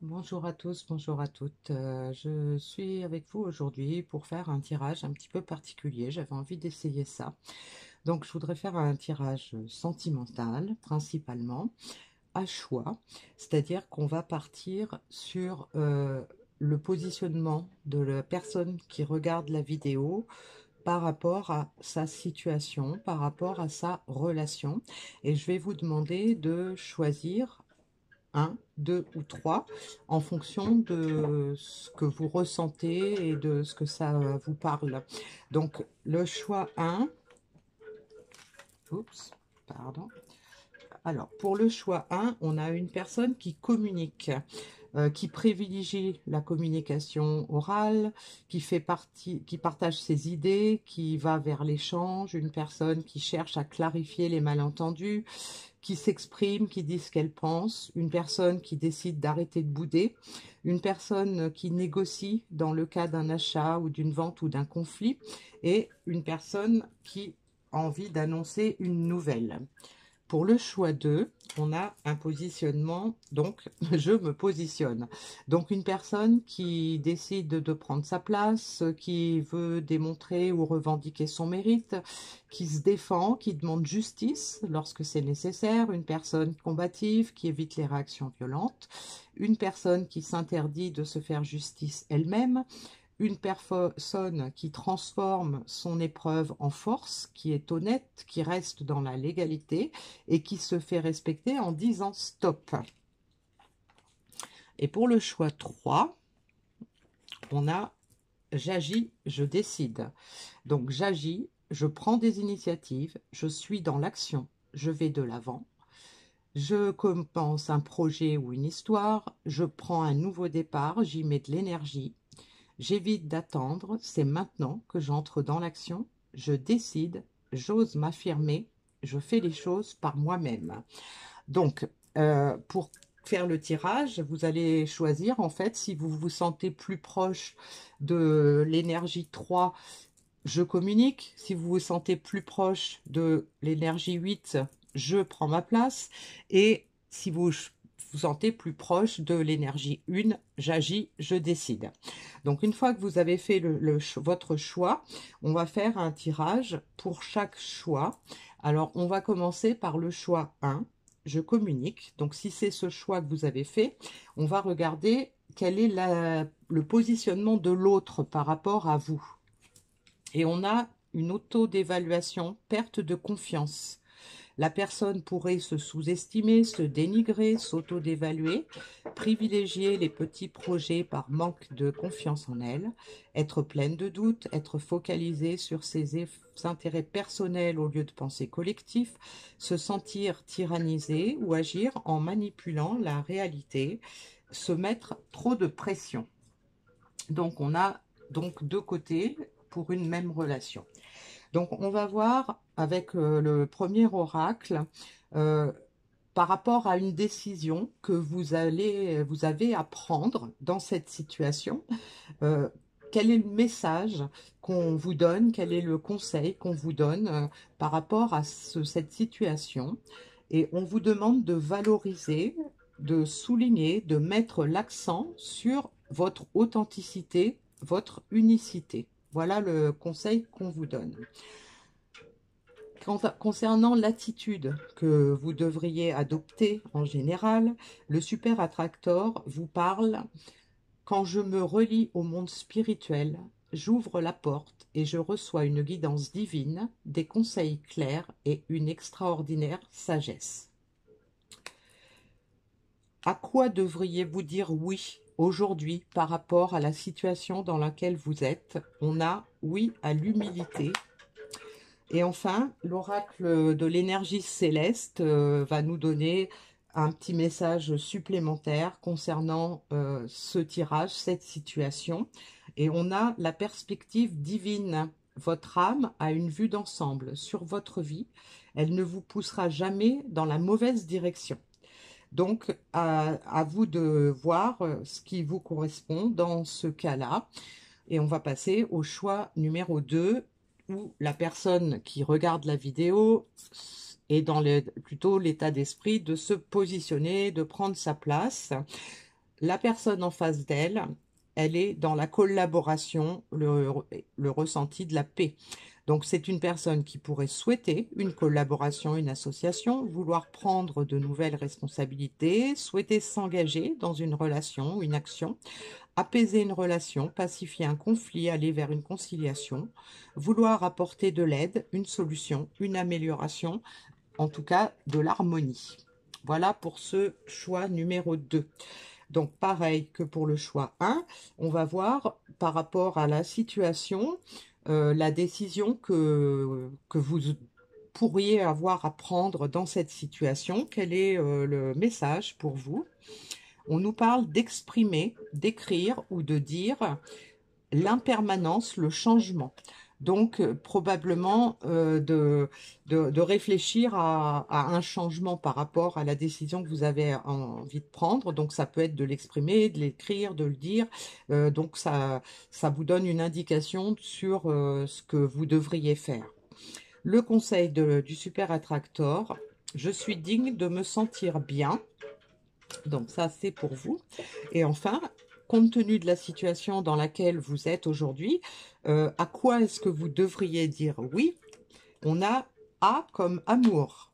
Bonjour à tous, bonjour à toutes. Je suis avec vous aujourd'hui pour faire un tirage un petit peu particulier. J'avais envie d'essayer ça. Donc, je voudrais faire un tirage sentimental, principalement, à choix. C'est-à-dire qu'on va partir sur le positionnement de la personne qui regarde la vidéo par rapport à sa situation, par rapport à sa relation. Et je vais vous demander de choisir un, deux ou trois, en fonction de ce que vous ressentez et de ce que ça vous parle. Donc, le choix un, oups, pardon. Alors, pour le choix un, on a une personne qui communique, qui privilégie la communication orale, qui partage ses idées, qui va vers l'échange, une personne qui cherche à clarifier les malentendus, qui s'exprime, qui dit ce qu'elle pense, une personne qui décide d'arrêter de bouder, une personne qui négocie dans le cas d'un achat ou d'une vente ou d'un conflit, et une personne qui a envie d'annoncer une nouvelle. Pour le choix 2, on a un positionnement, donc je me positionne. Donc une personne qui décide de prendre sa place, qui veut démontrer ou revendiquer son mérite, qui se défend, qui demande justice lorsque c'est nécessaire, une personne combative qui évite les réactions violentes, une personne qui s'interdit de se faire justice elle-même, une personne qui transforme son épreuve en force, qui est honnête, qui reste dans la légalité et qui se fait respecter en disant stop. Et pour le choix 3, on a j'agis, je décide. Donc j'agis, je prends des initiatives, je suis dans l'action, je vais de l'avant. Je commence un projet ou une histoire, je prends un nouveau départ, j'y mets de l'énergie. J'évite d'attendre, c'est maintenant que j'entre dans l'action, je décide, j'ose m'affirmer, je fais les choses par moi-même. Donc, pour faire le tirage, vous allez choisir, en fait, si vous vous sentez plus proche de l'énergie 3, je communique. Si vous vous sentez plus proche de l'énergie 8, je prends ma place. Et si vous vous sentez plus proche de l'énergie 1, j'agis, je décide. Donc une fois que vous avez fait votre choix, on va faire un tirage pour chaque choix. Alors on va commencer par le choix 1, je communique. Donc si c'est ce choix que vous avez fait, on va regarder quel est le positionnement de l'autre par rapport à vous. Et on a une auto-dévaluation, perte de confiance. La personne pourrait se sous-estimer, se dénigrer, s'auto-dévaluer, privilégier les petits projets par manque de confiance en elle, être pleine de doutes, être focalisée sur ses intérêts personnels au lieu de penser collectif, se sentir tyrannisée ou agir en manipulant la réalité, se mettre trop de pression. Donc on a donc deux côtés pour une même relation. Donc, on va voir avec le premier oracle par rapport à une décision que vous avez à prendre dans cette situation. euh, Quel est le message qu'on vous donne? Quel est le conseil qu'on vous donne par rapport à cette situation? Et on vous demande de valoriser, de souligner, de mettre l'accent sur votre authenticité, votre unicité. Voilà le conseil qu'on vous donne. Concernant l'attitude que vous devriez adopter en général, le super attractor vous parle: quand je me relie au monde spirituel, j'ouvre la porte et je reçois une guidance divine, des conseils clairs et une extraordinaire sagesse. À quoi devriez-vous dire oui aujourd'hui par rapport à la situation dans laquelle vous êtes? On a oui à l'humilité. Et enfin, l'oracle de l'énergie céleste va nous donner un petit message supplémentaire concernant ce tirage, cette situation. Et on a la perspective divine. Votre âme a une vue d'ensemble sur votre vie. Elle ne vous poussera jamais dans la mauvaise direction. Donc, à vous de voir ce qui vous correspond dans ce cas-là. Et on va passer au choix numéro 2, où la personne qui regarde la vidéo est dans plutôt l'état d'esprit de se positionner, de prendre sa place. la personne en face d'elle, elle est dans la collaboration, le ressenti de la paix. Donc, c'est une personne qui pourrait souhaiter une collaboration, une association, vouloir prendre de nouvelles responsabilités, souhaiter s'engager dans une relation, une action, apaiser une relation, pacifier un conflit, aller vers une conciliation, vouloir apporter de l'aide, une solution, une amélioration, en tout cas de l'harmonie. Voilà pour ce choix numéro 2. Donc, pareil que pour le choix 1, on va voir par rapport à la situation, la décision que vous pourriez avoir à prendre dans cette situation. Quel est le message pour vous? On nous parle d'exprimer, d'écrire ou de dire l'impermanence, le changement. Donc, probablement de réfléchir à un changement par rapport à la décision que vous avez envie de prendre. Donc, ça peut être de l'exprimer, de l'écrire, de le dire. Donc, ça vous donne une indication sur ce que vous devriez faire. Le conseil du super attractor, je suis digne de me sentir bien. Donc, ça, c'est pour vous. Et enfin, compte tenu de la situation dans laquelle vous êtes aujourd'hui, à quoi est-ce que vous devriez dire oui? On a A comme amour.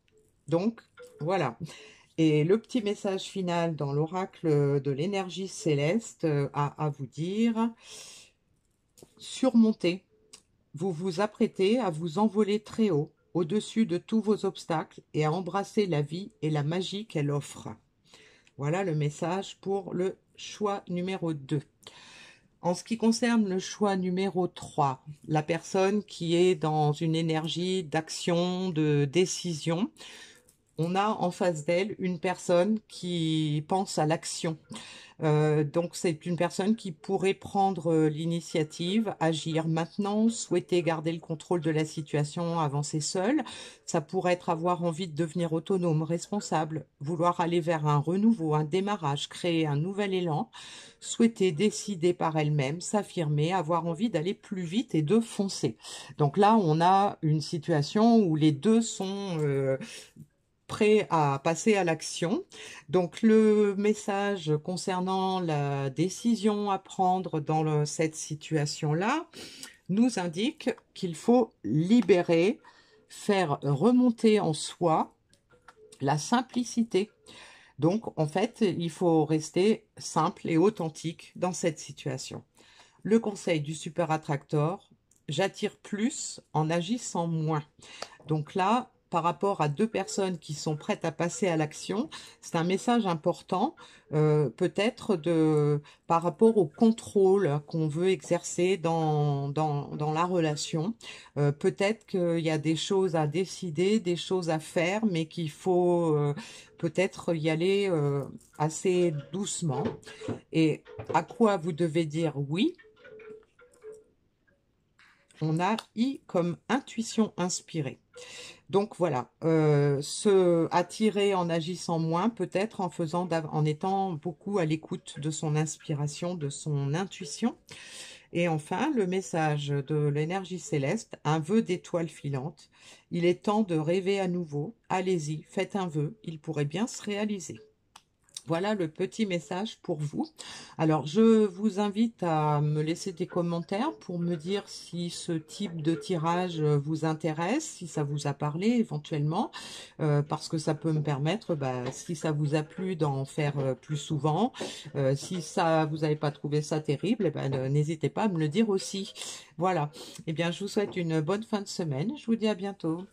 Donc, voilà. Et le petit message final dans l'oracle de l'énergie céleste a à vous dire, surmontez. Vous vous apprêtez à vous envoler très haut, au-dessus de tous vos obstacles et à embrasser la vie et la magie qu'elle offre. Voilà le message pour le choix numéro 2. En ce qui concerne le choix numéro 3, la personne qui est dans une énergie d'action, de décision, on a en face d'elle une personne qui pense à l'action. Donc c'est une personne qui pourrait prendre l'initiative, agir maintenant, souhaiter garder le contrôle de la situation, avancer seule. Ça pourrait être avoir envie de devenir autonome, responsable, vouloir aller vers un renouveau, un démarrage, créer un nouvel élan, souhaiter décider par elle-même, s'affirmer, avoir envie d'aller plus vite et de foncer. Donc là, on a une situation où les deux sont prêt à passer à l'action. Donc le message concernant la décision à prendre dans cette situation-là nous indique qu'il faut libérer, faire remonter en soi la simplicité. Donc en fait, il faut rester simple et authentique dans cette situation. Le conseil du super attractor, j'attire plus en agissant moins. Donc là, par rapport à deux personnes qui sont prêtes à passer à l'action, c'est un message important, peut-être par rapport au contrôle qu'on veut exercer dans la relation. Peut-être qu'il y a des choses à décider, des choses à faire, mais qu'il faut peut-être y aller assez doucement. Et à quoi vous devez dire oui? On a I comme intuition inspirée. Donc voilà, se attirer en agissant moins, peut-être en étant beaucoup à l'écoute de son inspiration, de son intuition. Et enfin, le message de l'énergie céleste, un vœu d'étoile filante. Il est temps de rêver à nouveau. Allez-y, faites un vœu, il pourrait bien se réaliser. Voilà le petit message pour vous. Alors, je vous invite à me laisser des commentaires pour me dire si ce type de tirage vous intéresse, si ça vous a parlé éventuellement, parce que ça peut me permettre, si ça vous a plu, d'en faire plus souvent. Si ça vous n'avez pas trouvé ça terrible, n'hésitez pas à me le dire aussi. Voilà. Eh bien, je vous souhaite une bonne fin de semaine. Je vous dis à bientôt.